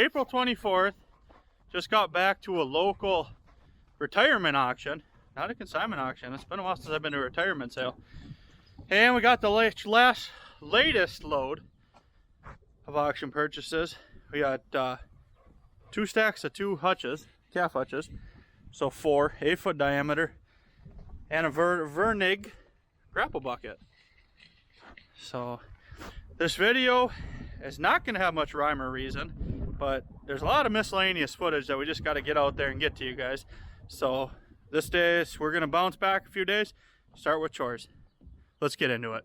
April 24th, just got back to a local retirement auction, not a consignment auction. It's been a while since I've been to a retirement sale. And we got the latest load of auction purchases. We got 2 stacks of 2 hutches, calf hutches, so 4 8-foot diameter, and a Vernig grapple bucket. So this video is not going to have much rhyme or reason, but there's a lot of miscellaneous footage that we just got to get out there and get to you guys. So this day we're going to bounce back a few days, start with chores. Let's get into it.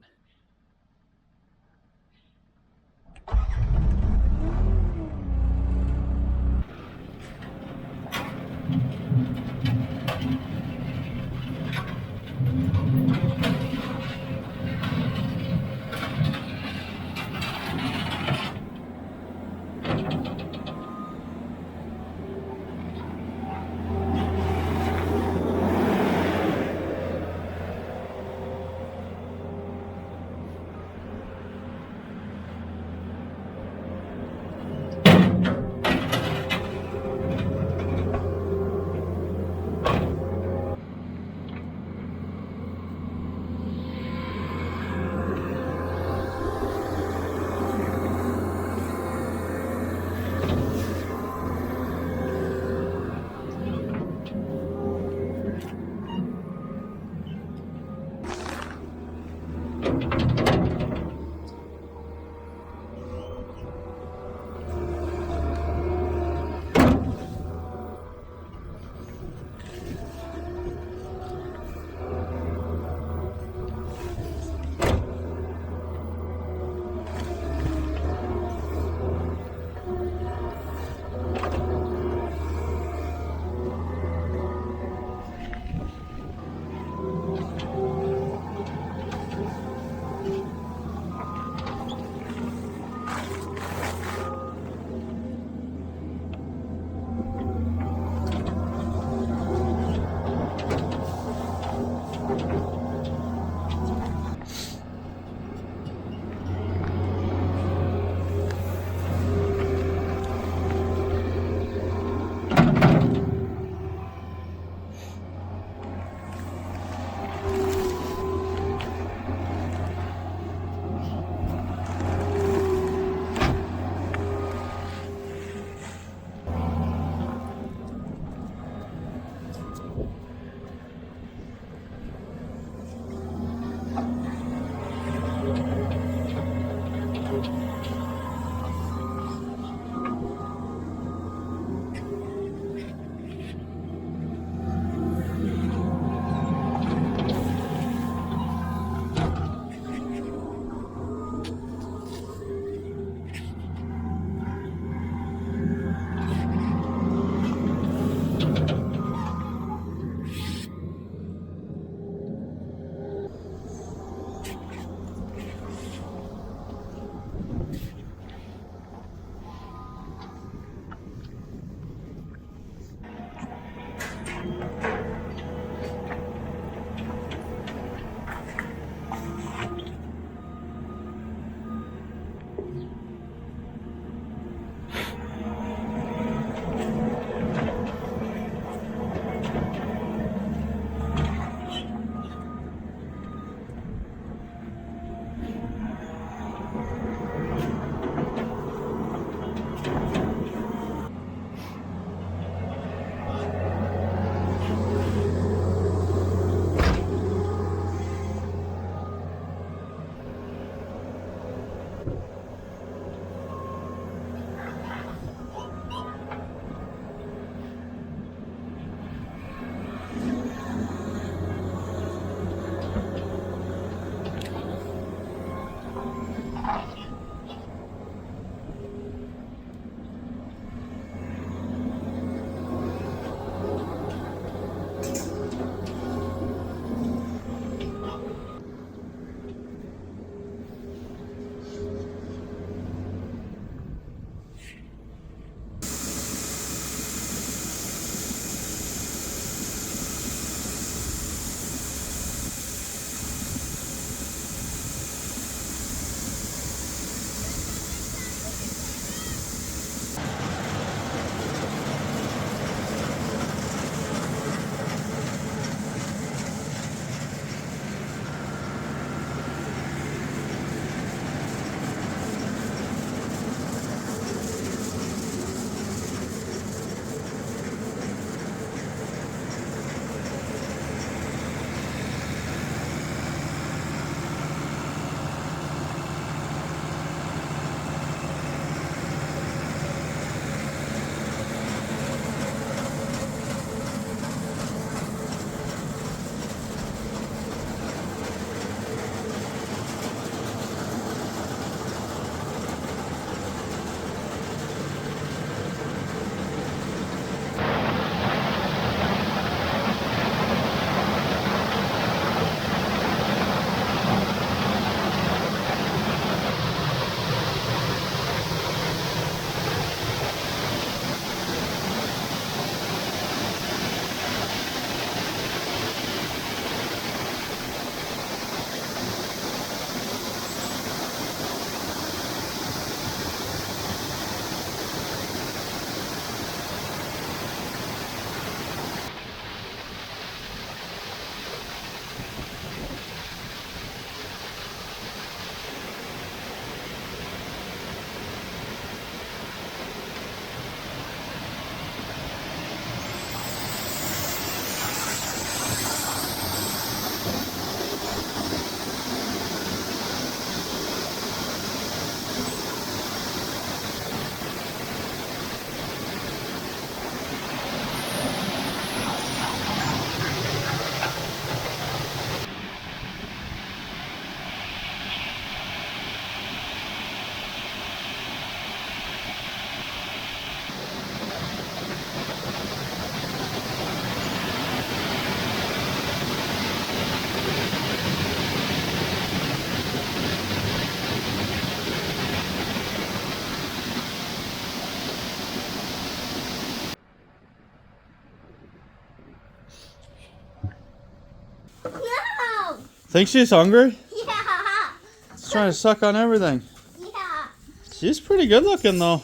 Think she's hungry? Yeah. She's trying to suck on everything. Yeah. She's pretty good looking though.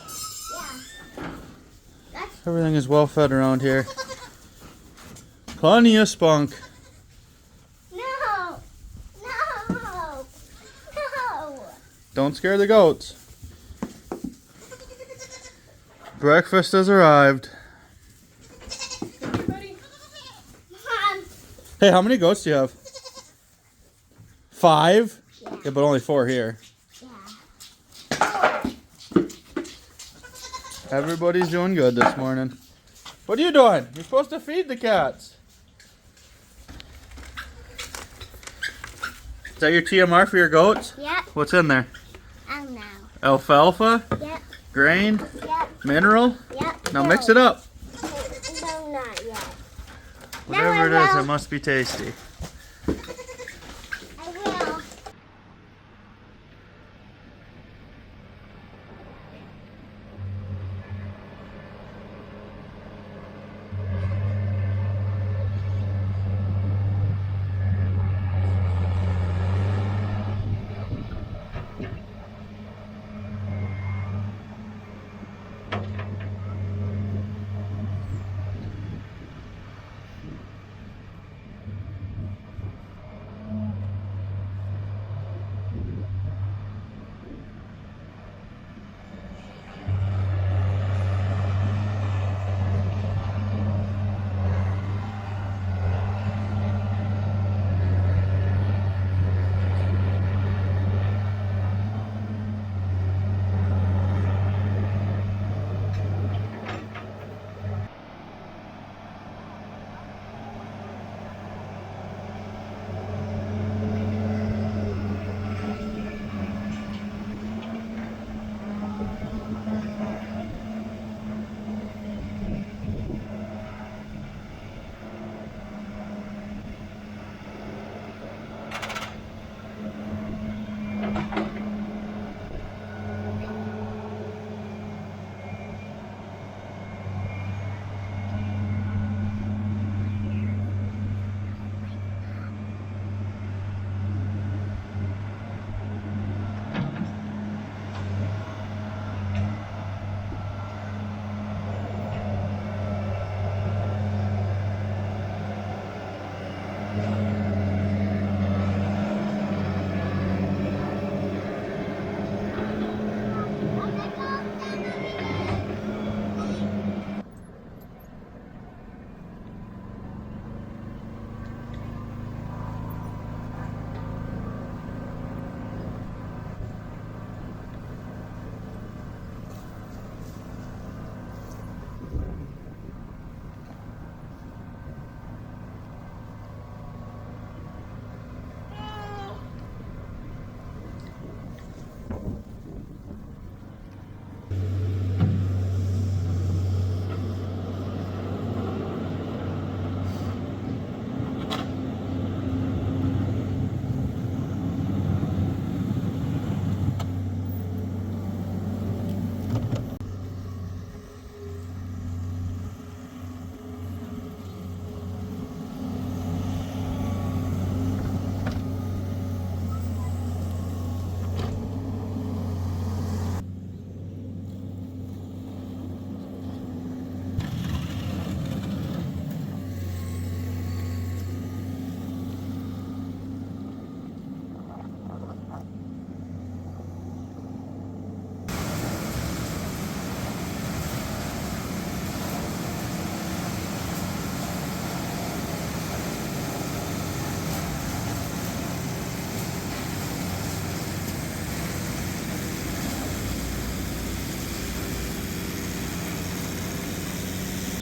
Yeah. Everything is well fed around here. Plenty of spunk. No. No. No. Don't scare the goats. Breakfast has arrived. Mom. Hey, how many goats do you have? 5? Yeah. Yeah, but only 4 here. Yeah. Everybody's doing good this morning. What are you doing? You're supposed to feed the cats. Is that your TMR for your goats? Yep. What's in there? Oh no. Alfalfa? Yep. Grain? Yep. Mineral? Yep. Now mix it up. No, not yet. Whatever No, I it is, will. it must be tasty. I will.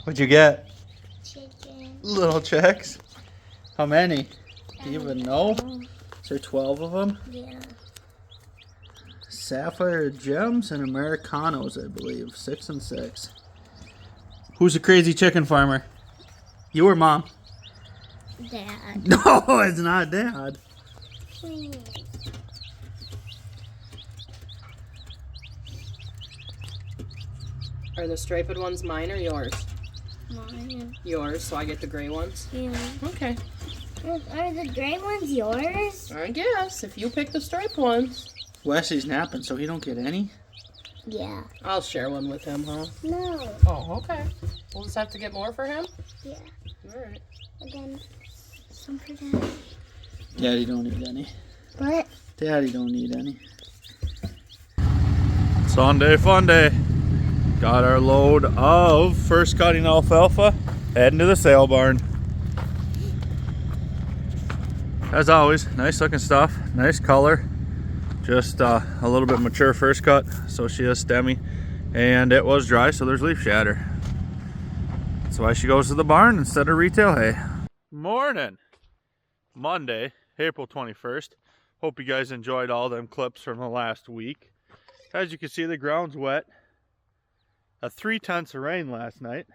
What'd you get? Chicken. Little chicks? How many? Do you even know? Is there 12 of them? Yeah. Sapphire gems and Americanos, I believe. 6 and 6. Who's a crazy chicken farmer? You or Mom? Dad. No, it's not Dad. Please. Are the striped ones mine or yours? Mine. Yours, so I get the gray ones? Yeah. Okay. Are the gray ones yours? I guess, if you pick the striped ones. Wesley's napping, so he don't get any. Yeah. I'll share one with him, huh? No. Oh, okay. We'll just have to get more for him? Yeah. Alright. And then some for Daddy. Daddy don't need any. What? Daddy don't need any. Sunday fun day. Got our load of first cutting alfalfa, heading to the sale barn. As always, nice looking stuff, nice color. Just a little bit mature first cut, so she is stemmy. And it was dry, so there's leaf shatter. That's why she goes to the barn instead of retail hay. Morning. Monday, April 21st. Hope you guys enjoyed all them clips from the last week. As you can see, the ground's wet. A 3/10 of rain last night.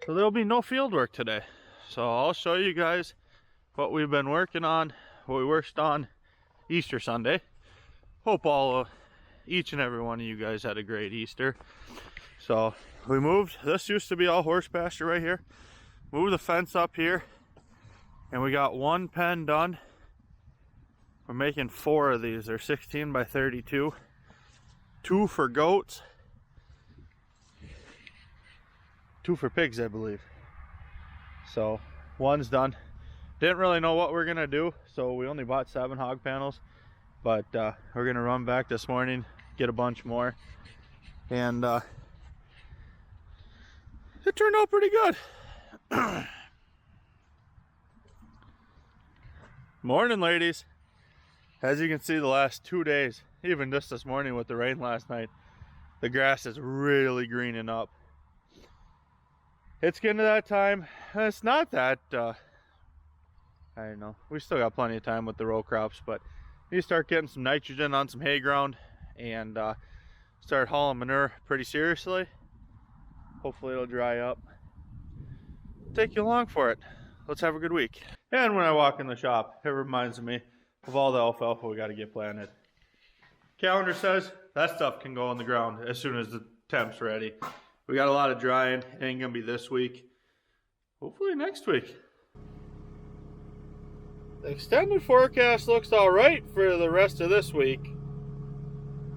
So there'll be no field work today. So I'll show you guys what we've been working on, what we worked on Easter Sunday. Hope each and every one of you guys had a great Easter. So we moved, this used to be all horse pasture right here. Moved the fence up here, and we got one pen done. We're making 4 of these. They're 16 by 32. 2 for goats. 2 for pigs, I believe. So one's done. Didn't really know what we're gonna do, so we only bought 7 hog panels, but we're gonna run back this morning, get a bunch more, and it turned out pretty good. Morning, ladies. As you can see, the last 2 days, even just this morning with the rain last night, the grass is really greening up. It's getting to that time. It's not that I don't know, we still got plenty of time with the row crops, but you start getting some nitrogen on some hay ground and start hauling manure pretty seriously. Hopefully it'll dry up. Take you along for it. Let's have a good week. And when I walk in the shop, it reminds me of all the alfalfa we got to get planted. Calendar says that stuff can go on the ground as soon as the temp's ready. We got a lot of drying. It ain't gonna be this week. Hopefully next week. The extended forecast looks all right for the rest of this week.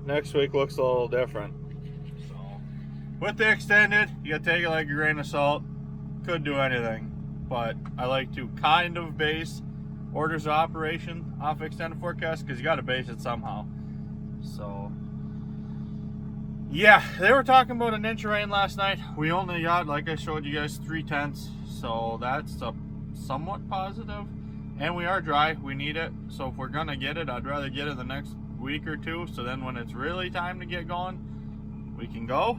Next week looks a little different. So, with the extended, you gotta take it like a grain of salt. Could do anything, but I like to kind of base orders of operation off extended forecast because you gotta base it somehow. So, yeah, they were talking about an inch of rain last night. We only got, like I showed you guys, 3/10, so that's a somewhat positive. And we are dry, we need it. So if we're gonna get it, I'd rather get it the next week or two, so then when it's really time to get going, we can go.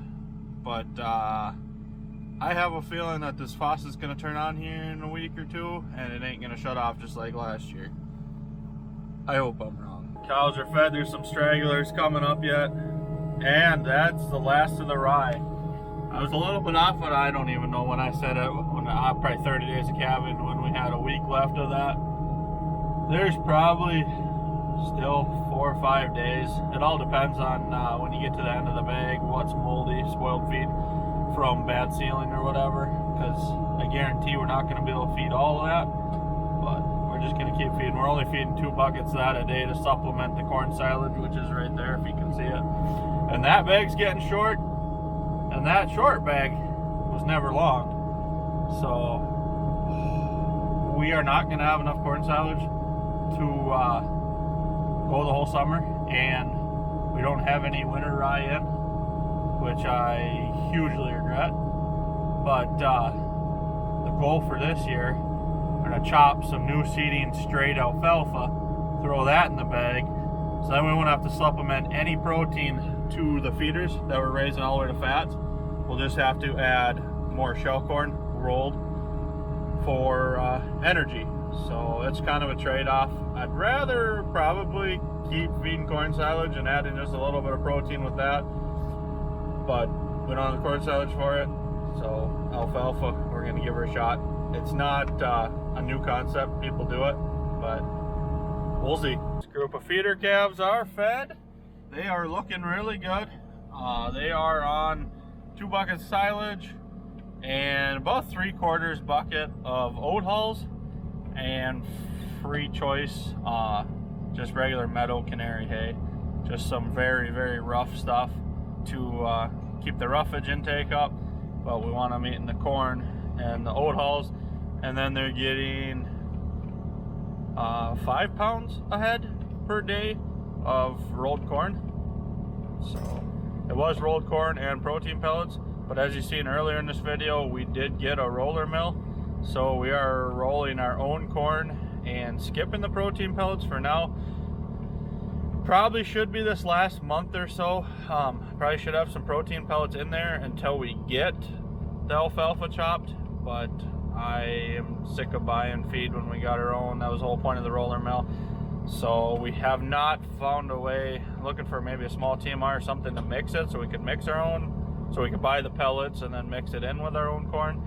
But I have a feeling that this faucet's gonna turn on here in a week or two, and it ain't gonna shut off just like last year. I hope I'm wrong. Cows are fed, there's some stragglers coming up yet. And that's the last of the rye. I was a little bit off, but I don't even know when I said it. Probably 30 days of calving when we had a week left of that. There's probably still 4 or 5 days. It all depends on when you get to the end of the bag, what's moldy, spoiled feed from bad sealing or whatever. Because I guarantee we're not going to be able to feed all of that. But we're just going to keep feeding. We're only feeding 2 buckets of that a day to supplement the corn silage, which is right there if you can see it. And that bag's getting short, and that short bag was never long. So we are not going to have enough corn silage to go the whole summer, and we don't have any winter rye in, which I hugely regret. But the goal for this year, we're going to chop some new seeding straight alfalfa, throw that in the bag, so then we won't have to supplement any protein to the feeders that we're raising all the way to fats. We'll just have to add more shell corn rolled for energy. So it's kind of a trade-off. I'd rather probably keep feeding corn silage and adding just a little bit of protein with that, but we don't have the corn silage for it. So alfalfa, we're going to give her a shot. It's not a new concept, people do it, but we'll see. This group of feeder calves are fed. They are looking really good. They are on 2 buckets of silage and about 3/4 bucket of oat hulls. and free choice, just regular meadow canary hay. Just some very, very rough stuff to keep the roughage intake up, but we want them eating the corn and the oat hulls, and then they're getting 5 pounds a head per day of rolled corn. So it was rolled corn and protein pellets, but as you seen earlier in this video, we did get a roller mill, so we are rolling our own corn and skipping the protein pellets for now. Probably should be this last month or so. Probably should have some protein pellets in there until we get the alfalfa chopped, but I am sick of buying feed when we got our own. That was the whole point of the roller mill. So we have not found a way, looking for maybe a small TMR or something to mix it so we could mix our own, so we could buy the pellets and then mix it in with our own corn.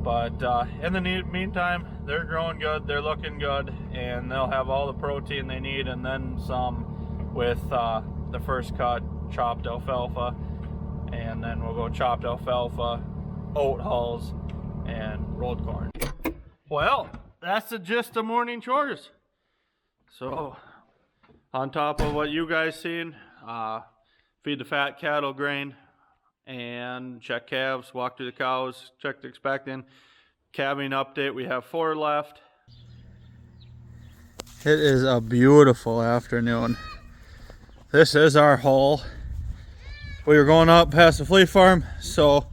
But in the meantime, they're growing good, they're looking good, and they'll have all the protein they need and then some with the first cut chopped alfalfa, and then we'll go chopped alfalfa, oat hulls, and rolled corn. Well, that's the gist of morning chores. So, on top of what you guys seen, feed the fat cattle grain, and check calves, walk through the cows, check the expecting. Calving update, we have 4 left. It is a beautiful afternoon. This is our haul. We were going up past the flea farm, so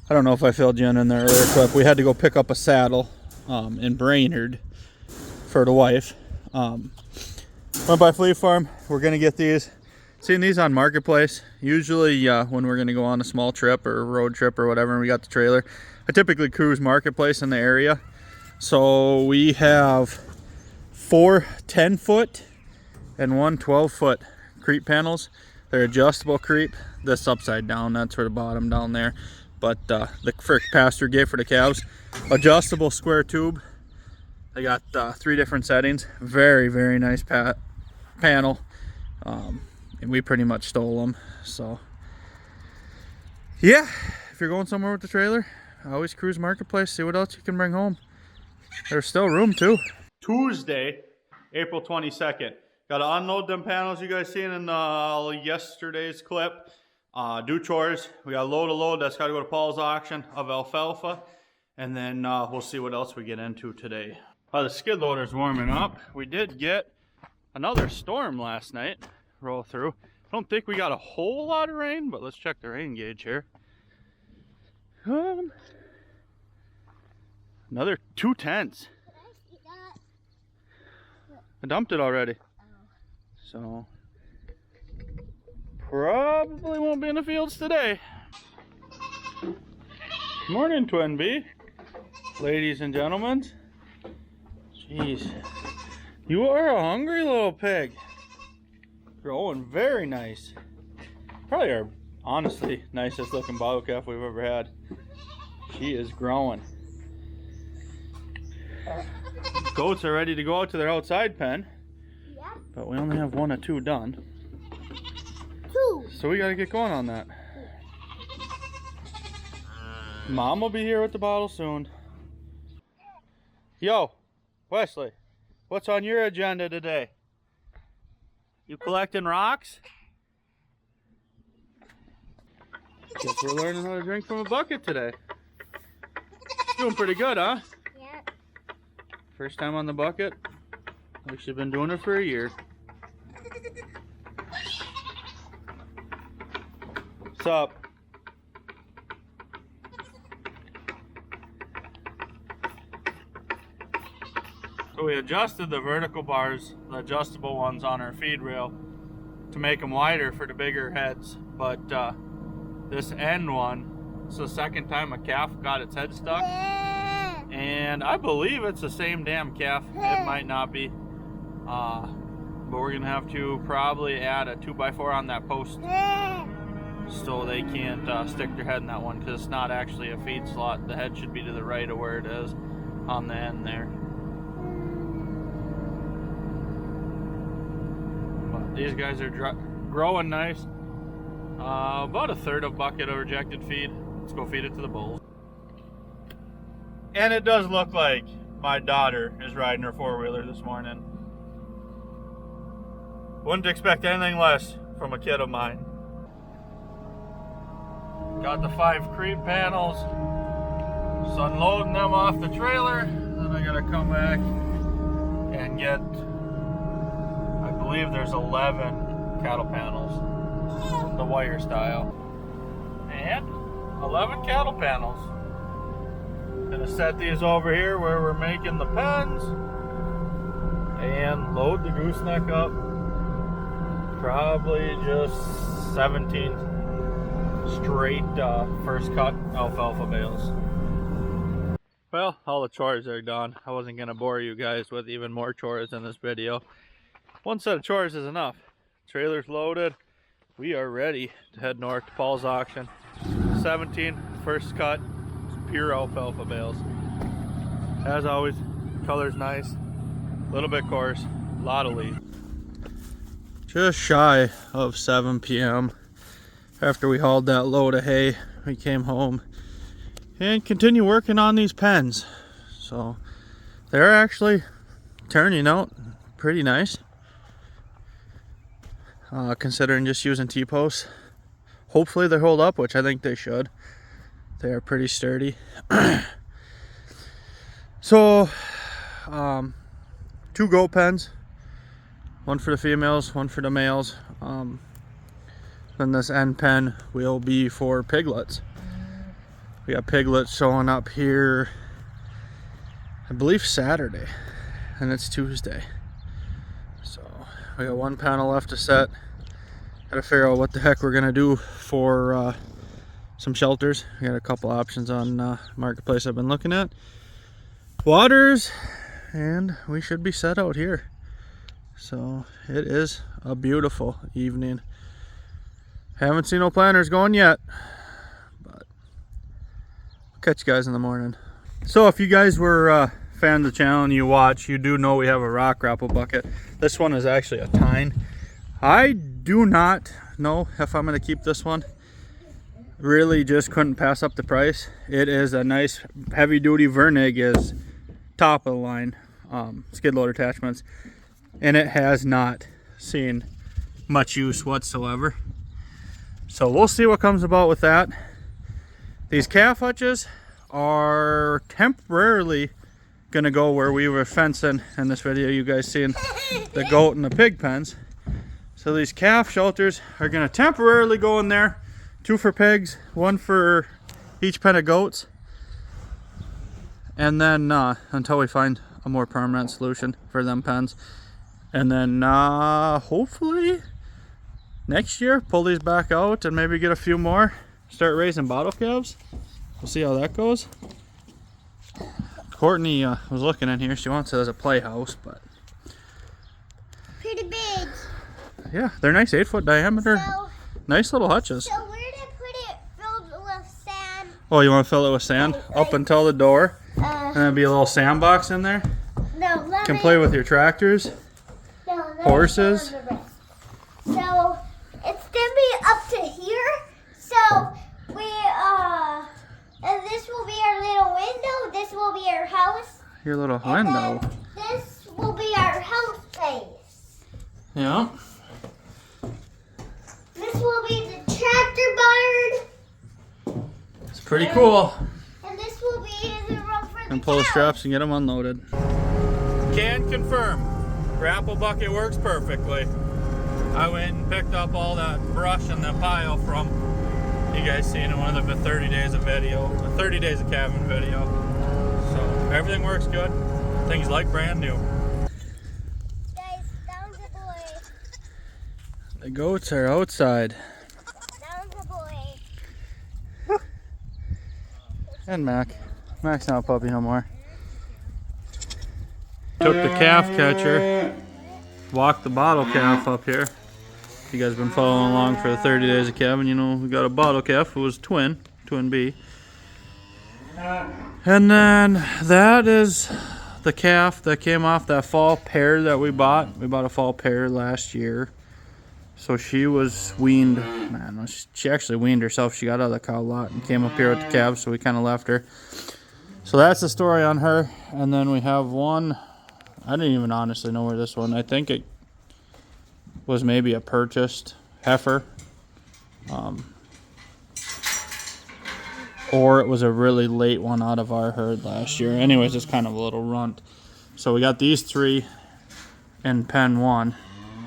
I don't know if I filled you in there earlier, but we had to go pick up a saddle in Brainerd for the wife. Went by flea farm. We're gonna get these. Seen these on Marketplace. Usually when we're gonna go on a small trip or a road trip or whatever and we got the trailer, I typically cruise Marketplace in the area. So we have 4 10-foot and 1 12-foot creep panels. They're adjustable creep. This upside down, that's for the bottom down there. But the for pasture gate for the calves, adjustable square tube. They got 3 different settings. Very, very nice panel. And we pretty much stole them. So yeah, if you're going somewhere with the trailer, always cruise Marketplace, see what else you can bring home. There's still room too. Tuesday, April 22nd. Got to unload them panels you guys seen in yesterday's clip. Do chores. We got a load. That's got to go to Paul's auction of alfalfa. And then we'll see what else we get into today. While the skid loader's warming up, we did get another storm last night roll through. I don't think we got a whole lot of rain, but let's check the rain gauge here. Another 2/10. I dumped it already. So probably won't be in the fields today. Morning, Twin B. Ladies and gentlemen. Jeez. You are a hungry little pig. Growing very nice. Probably our, honestly, nicest looking bottle calf we've ever had. She is growing. Goats are ready to go out to their outside pen. Yeah. But we only have 1 or 2 done. 2. So we gotta get going on that. Mom will be here with the bottle soon. Yo, Wesley, what's on your agenda today? You collecting rocks? Guess we're learning how to drink from a bucket today. Doing pretty good, huh? Yep. First time on the bucket. Like she's been doing it for a year. What's up? So we adjusted the vertical bars, the adjustable ones on our feed rail, to make them wider for the bigger heads. But this end one, it's the second time a calf got its head stuck. And I believe it's the same damn calf. It might not be. But we're gonna have to probably add a 2x4 on that post so they can't stick their head in that one, because it's not actually a feed slot. The head should be to the right of where it is on the end there. But these guys are growing nice. About a third of bucket of rejected feed. Let's go feed it to the bulls. And it does look like my daughter is riding her four-wheeler this morning. Wouldn't expect anything less from a kid of mine. Got the 5 creep panels. Just unloading them off the trailer. Then I gotta come back and get, I believe there's 11 cattle panels, the wire style. And 11 cattle panels. Gonna set these over here where we're making the pens and load the gooseneck up. Probably just 17 straight first cut alfalfa bales. Well, all the chores are done. I wasn't gonna bore you guys with even more chores in this video. One set of chores is enough. Trailer's loaded. We are ready to head north to Paul's auction. 17 first cut pure alfalfa bales. As always, color's nice, a little bit coarse, a lot of leaf. Just shy of 7 p.m. After we hauled that load of hay, we came home and continue working on these pens. So they're actually turning out pretty nice, considering just using T-posts. Hopefully they hold up, which I think they should. They are pretty sturdy. So 2 goat pens, one for the females, one for the males. Then this end pen will be for piglets. We got piglets showing up here, I believe Saturday, and it's Tuesday. So we got 1 panel left to set. Gotta figure out what the heck we're gonna do for some shelters. We got a couple options on Marketplace I've been looking at. Waters, and we should be set out here. So it is a beautiful evening. Haven't seen no planters going yet, but I'll catch you guys in the morning. So if you guys were a fan of the channel and you watch, you do know we have a rock grapple bucket. This one is actually a tine. I do not know if I'm going to keep this one. Really just couldn't pass up the price. It is a nice heavy duty Vernig, is top of the line skid loader attachments, and it has not seen much use whatsoever. So we'll see what comes about with that. These calf hutches are temporarily gonna go where we were fencing in this video. You guys seen the goat and the pig pens. So these calf shelters are gonna temporarily go in there. 2 for pigs, 1 for each pen of goats. And then until we find a more permanent solution for them pens. And then hopefully next year pull these back out and maybe get a few more. Start raising bottle calves. We'll see how that goes. Courtney was looking in here. She wants it as a playhouse, but Pretty big. yeah, they're nice 8-foot diameter. So, Nice little hutches. so where to put it filled with sand? Oh, you want to fill it with sand up until the door, and Uh, there'll be a little sandbox in there. no, let You can me, play with your tractors. no, let me horses. show you the rest. So it's gonna be up to here. So we and this will be our little window. This will be our house. Your little And window. then this will be our house place. Yeah. This will be the tractor barn. It's pretty cool. And this will be the room for the And pull the cows. straps and get them unloaded. Can confirm, grapple bucket works perfectly. I went and picked up all that brush in the pile from you guys seen in one of the 30 days of video, 30 days of cabin video. So everything works good. Things like brand new. Guys, down the boy. The goats are outside. Down the boy. And Mac. Mac's not a puppy no more. Took the calf catcher, walked the bottle calf up here. If you guys have been following along for the 30 days of cabin, you know we got a bottle calf. It was twin B. And then that is the calf that came off that fall pair that we bought. We bought a fall pair last year. So she was weaned, man, she actually weaned herself. She got out of the cow lot and came up here with the calves, so we kind of left her. So So that's the story on her. And then we have one, I didn't even honestly know where this one, I think it was maybe a purchased heifer. Or it was a really late one out of our herd last year. Anyways, it's kind of a little runt. So we got these 3 in pen 1.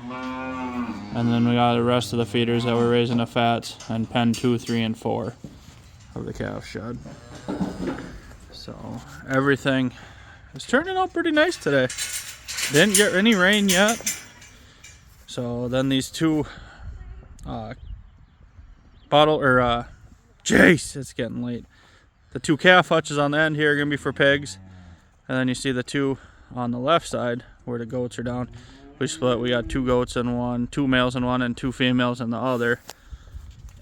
And then we got the rest of the feeders that we're raising the fats in pen 2, 3, and 4 of the calf shed. So everything is turning out pretty nice today. Didn't get any rain yet. So then these 2 Jace, it's getting late. The 2 calf hutches on the end here are gonna be for pigs. And then you see the 2 on the left side where the goats are down. We split, we got 2 goats in one, 2 males in one, and 2 females in the other.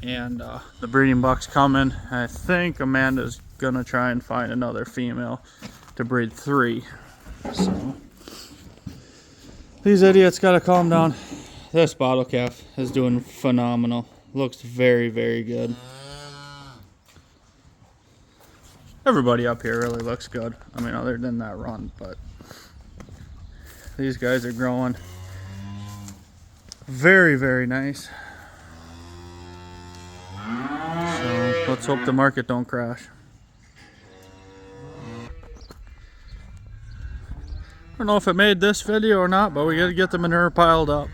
And the breeding buck's coming. I think Amanda's gonna try and find another female to breed 3. So these idiots gotta calm down. This bottle calf is doing phenomenal. Looks very, very good. Everybody up here really looks good. I mean, other than that run, but these guys are growing very, very nice. So let's hope the market don't crash. I don't know if it made this video or not, but we gotta get the manure piled up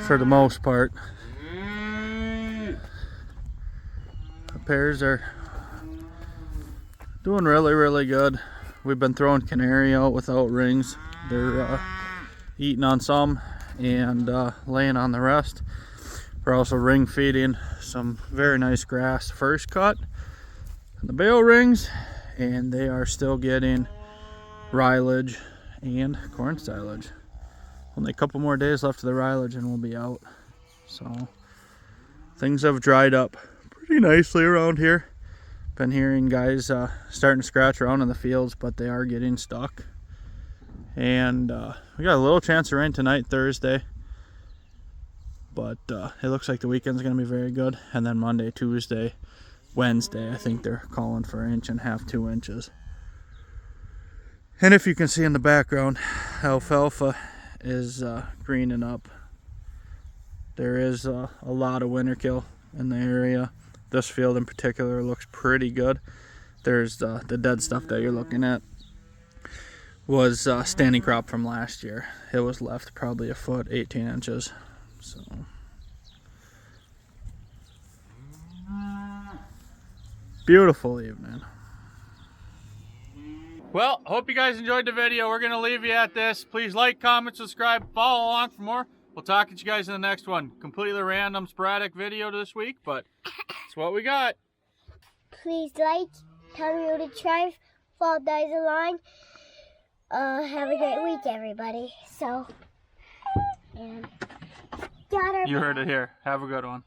for the most part. The pairs are doing really, really good. We've been throwing canary out without rings. They're eating on some and laying on the rest. We're also ring feeding some very nice grass first cut in the bale rings, and they are still getting rilage and corn silage. Only a couple more days left of the rilage and we'll be out. So things have dried up pretty nicely around here. Been hearing guys starting to scratch around in the fields, but they are getting stuck. And we got a little chance of rain tonight, Thursday. But it looks like the weekend's going to be very good. And then Monday, Tuesday, Wednesday, I think they're calling for 1.5 inches, 2 inches. And if you can see in the background, alfalfa is greening up. There is a lot of winter kill in the area. This field in particular looks pretty good. There's the dead stuff that you're looking at was standing crop from last year. It was left probably a foot, 18 inches. So beautiful evening. Well, hope you guys enjoyed the video. We're gonna leave you at this. Please like, comment, subscribe, follow along for more. We'll talk to you guys in the next one. Completely random, sporadic video this week, but it's what we got. Please like, tell me what to try, follow guys along. Have a great week, everybody. So, and got our You heard it here. Have a good one.